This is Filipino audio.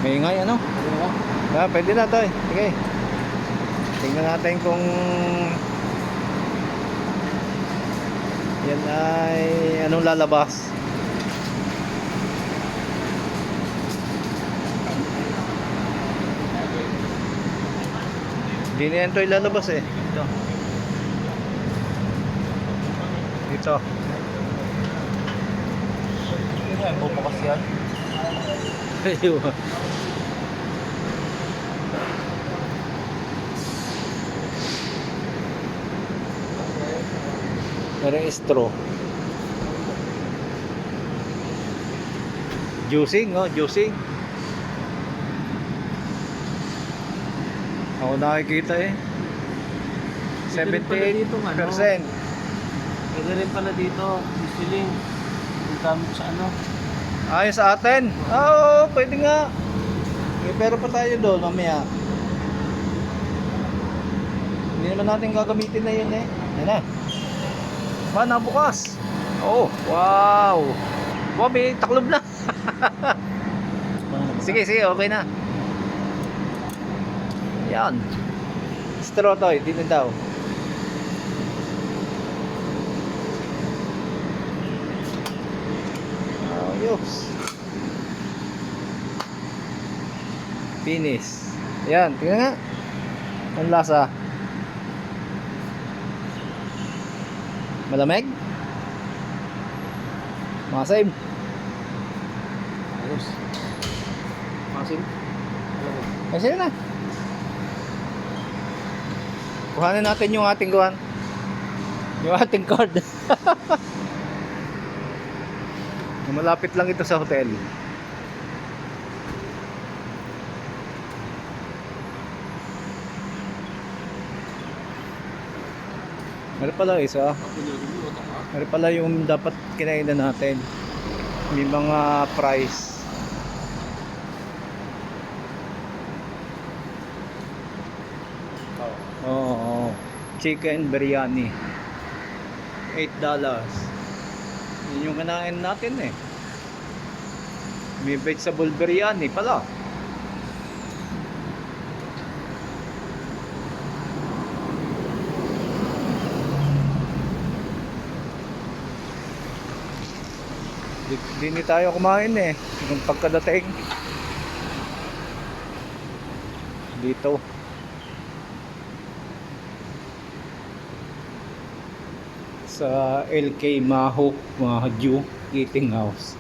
Maingay ano? Pwede na to eh. Sige. Tingnan natin kung yan ay anong lalabas. Hindi na yan ito ilalabas eh. Dito. Bubukas yan. Ayun. Merong straw. Juicing, oh, juicing. Ako nakikita eh. 78%. Pwede rin pala dito, distilling. Yung gamit sa ano. Ayos sa atin? Oo, pwede nga. Eh, pero pa tayo doon mamaya. Hindi naman natin gagamitin na yun eh. Yan na. Ba, nabukas. Oh, wow. Wow, may taklob na. Sige, sige, okay na. Yan. Straw to, dito daw. Ayos. Finish. Yan, tingnan nga. Ang lasa. Malamig? Masim? Ayos. Masin. Ay, sila na. Kuhanin natin yung ating kuhan. Yung ating card. Malapit lang ito sa hotel. Meron pala isa. Meron pala yung dapat kinainan natin. May mga price. Oo. Chicken biryani. $8. Yun yung kinain natin eh. May vegetable biryani pala. Hindi tayo kumain eh. Yung pagkadating dito sa LK Mahok Mahju Eating House.